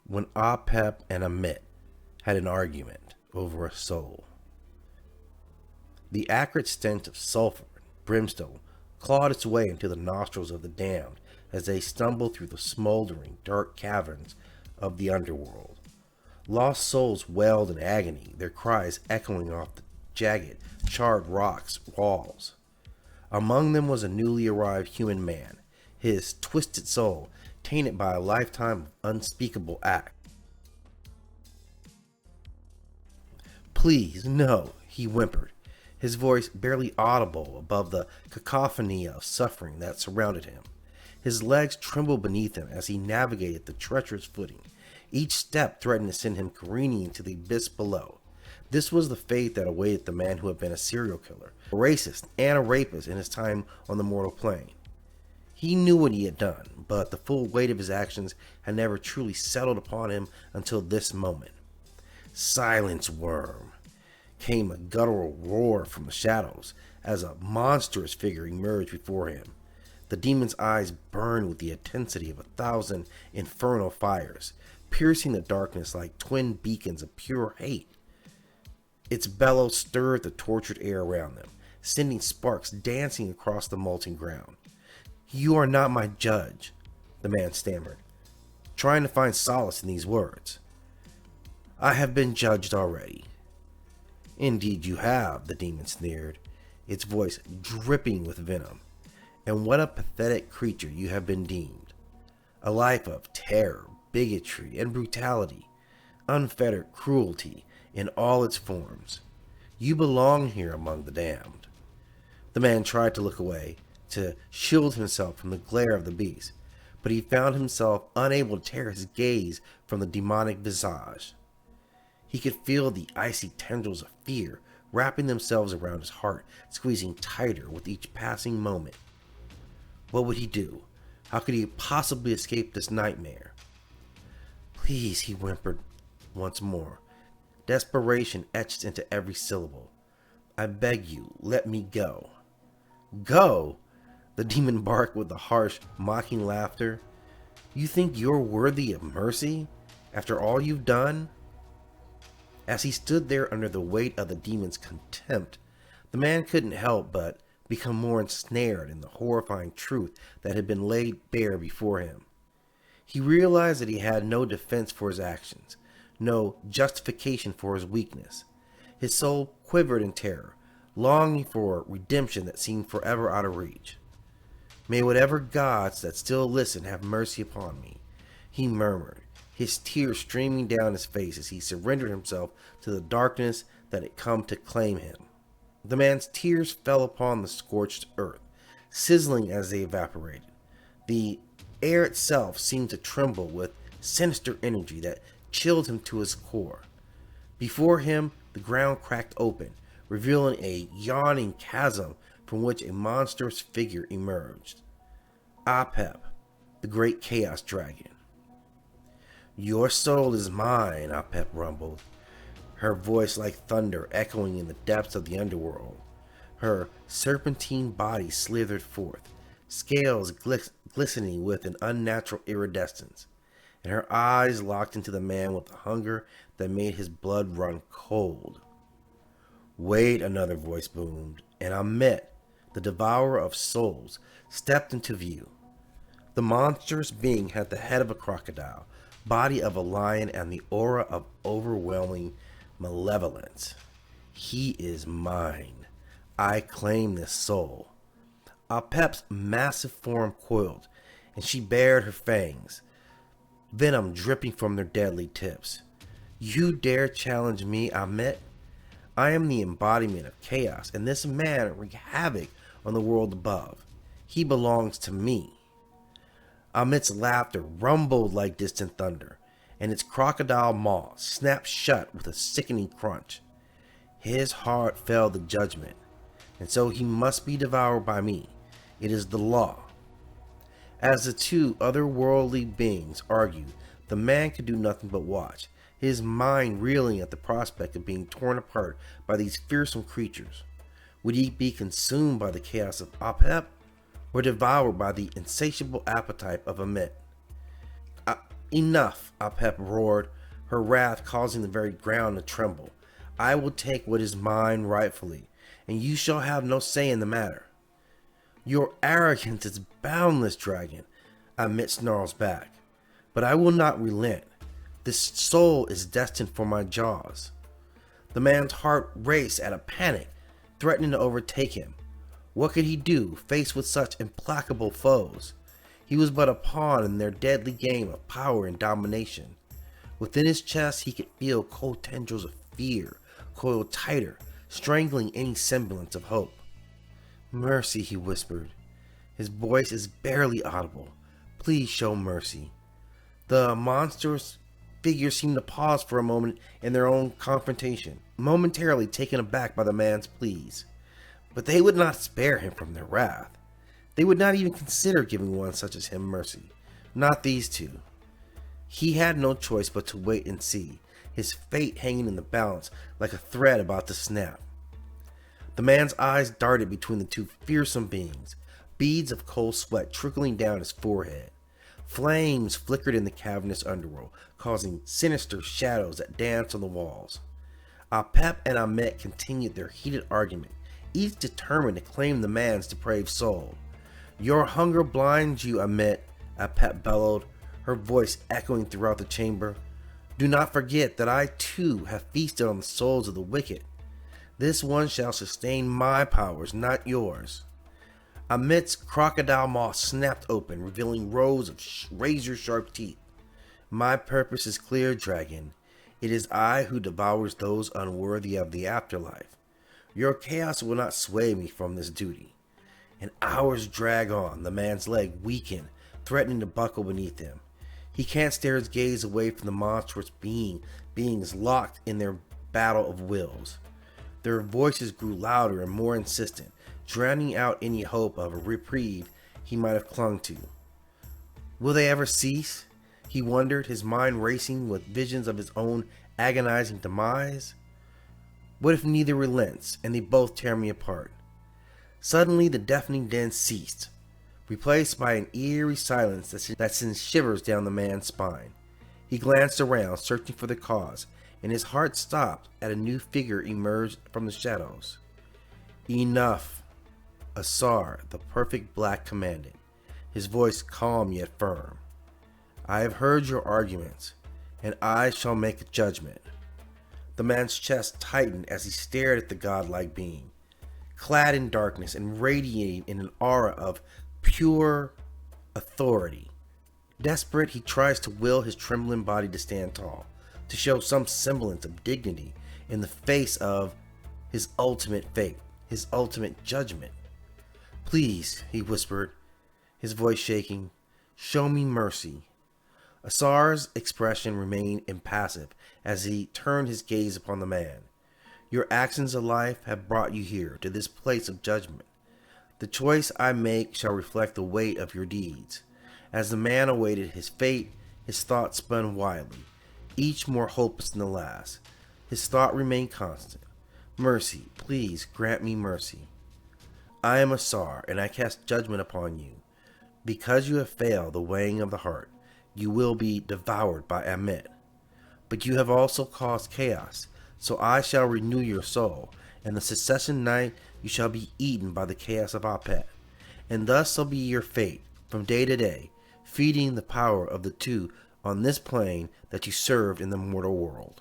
when Apep and Ammit had an argument over a soul. The acrid stench of sulfur and brimstone clawed its way into the nostrils of the damned as they stumbled through the smoldering, dark caverns of the underworld. Lost souls wailed in agony, their cries echoing off the jagged, charred rocks walls. Among them was a newly arrived human man, his twisted soul tainted by a lifetime of unspeakable acts. "Please, no," he whimpered, his voice barely audible above the cacophony of suffering that surrounded him. His legs trembled beneath him as he navigated the treacherous footing. Each step threatened to send him careening into the abyss below. This was the fate that awaited the man who had been a serial killer, a racist, and a rapist in his time on the mortal plane. He knew what he had done, but the full weight of his actions had never truly settled upon him until this moment. "Silence, worm!" came a guttural roar from the shadows as a monstrous figure emerged before him. The demon's eyes burned with the intensity of 1,000 infernal fires, piercing the darkness like twin beacons of pure hate. Its bellows stirred the tortured air around them, sending sparks dancing across the molten ground. "You are not my judge," the man stammered, trying to find solace in these words. "I have been judged already." "Indeed you have," the demon sneered, its voice dripping with venom. "And what a pathetic creature you have been deemed. A life of terror, bigotry, and brutality, unfettered cruelty in all its forms. You belong here among the damned." The man tried to look away, to shield himself from the glare of the beast, but he found himself unable to tear his gaze from the demonic visage. He could feel the icy tendrils of fear wrapping themselves around his heart, squeezing tighter with each passing moment. What would he do? How could he possibly escape this nightmare? "Please," he whimpered once more, desperation etched into every syllable. "I beg you, let me go." "Go?" The demon barked with a harsh, mocking laughter. "You think you're worthy of mercy, after all you've done?" As he stood there under the weight of the demon's contempt, the man couldn't help but become more ensnared in the horrifying truth that had been laid bare before him. He realized that he had no defense for his actions, no justification for his weakness. His soul quivered in terror, longing for redemption that seemed forever out of reach. "May whatever gods that still listen have mercy upon me," he murmured, his tears streaming down his face as he surrendered himself to the darkness that had come to claim him. The man's tears fell upon the scorched earth, sizzling as they evaporated. The air itself seemed to tremble with sinister energy that chilled him to his core. Before him, the ground cracked open, revealing a yawning chasm from which a monstrous figure emerged. Apep, the great chaos dragon. "Your soul is mine," Apep rumbled, her voice like thunder echoing in the depths of the underworld. Her serpentine body slithered forth, scales glistening with an unnatural iridescence, and her eyes locked into the man with a hunger that made his blood run cold. "Wait," another voice boomed, and Ammit, the devourer of souls, stepped into view. The monstrous being had the head of a crocodile, body of a lion, and the aura of overwhelming malevolence. "He is mine. I claim this soul." Apep's massive form coiled, and she bared her fangs, venom dripping from their deadly tips. "You dare challenge me, Ammit? I am the embodiment of chaos, and this man wreaked havoc on the world above. He belongs to me." Ammit's laughter rumbled like distant thunder, and its crocodile maw snapped shut with a sickening crunch. His heart fell to judgment, and so he must be devoured by me. It is the law. As the two otherworldly beings argued, the man could do nothing but watch, his mind reeling at the prospect of being torn apart by these fearsome creatures. Would he be consumed by the chaos of Apep, or devoured by the insatiable appetite of Ammit? Enough, Apep roared, her wrath causing the very ground to tremble. I will take what is mine rightfully, and you shall have no say in the matter. Your arrogance is boundless, dragon, Ammit snarls back. But I will not relent. This soul is destined for my jaws. The man's heart raced at a panic, threatening to overtake him. What could he do, faced with such implacable foes? He was but a pawn in their deadly game of power and domination. Within his chest he could feel cold tendrils of fear coiled tighter, strangling any semblance of hope. Mercy, he whispered. His voice is barely audible. Please show mercy. The monstrous figures seemed to pause for a moment in their own confrontation, momentarily taken aback by the man's pleas. But they would not spare him from their wrath. They would not even consider giving one such as him mercy. Not these two. He had no choice but to wait and see, his fate hanging in the balance like a thread about to snap. The man's eyes darted between the two fearsome beings, beads of cold sweat trickling down his forehead. Flames flickered in the cavernous underworld, causing sinister shadows that danced on the walls. Apep and Ammit continued their heated argument, each determined to claim the man's depraved soul. Your hunger blinds you, Ammit, Apep bellowed, her voice echoing throughout the chamber. Do not forget that I too have feasted on the souls of the wicked. This one shall sustain my powers, not yours. Ammit's crocodile maw snapped open, revealing rows of razor-sharp teeth. My purpose is clear, dragon. It is I who devours those unworthy of the afterlife. Your chaos will not sway me from this duty. And hours drag on, the man's leg weakened, threatening to buckle beneath him. He can't stare his gaze away from the monstrous beings locked in their battle of wills. Their voices grew louder and more insistent, drowning out any hope of a reprieve he might have clung to. Will they ever cease? He wondered, his mind racing with visions of his own agonizing demise. What if neither relents, and they both tear me apart? Suddenly the deafening din ceased, replaced by an eerie silence that sent shivers down the man's spine. He glanced around, searching for the cause, and his heart stopped at a new figure emerged from the shadows. Enough! Asar, the perfect black, commanded, his voice calm yet firm. I have heard your arguments, and I shall make a judgment. The man's chest tightened as he stared at the godlike being, clad in darkness and radiating in an aura of pure authority. Desperate, he tries to will his trembling body to stand tall, to show some semblance of dignity in the face of his ultimate fate, his ultimate judgment. Please, he whispered, his voice shaking, show me mercy. Asar's expression remained impassive as he turned his gaze upon the man. Your actions of life have brought you here, to this place of judgment. The choice I make shall reflect the weight of your deeds. As the man awaited his fate, his thoughts spun wildly, each more hopeless than the last. His thought remained constant. Mercy, please grant me mercy. I am Asar, and I cast judgment upon you. Because you have failed the weighing of the heart, you will be devoured by Ammit. But you have also caused chaos, so I shall renew your soul, and the succession night you shall be eaten by the chaos of Apep. And thus shall be your fate, from day to day, feeding the power of the two on this plane that you served in the mortal world.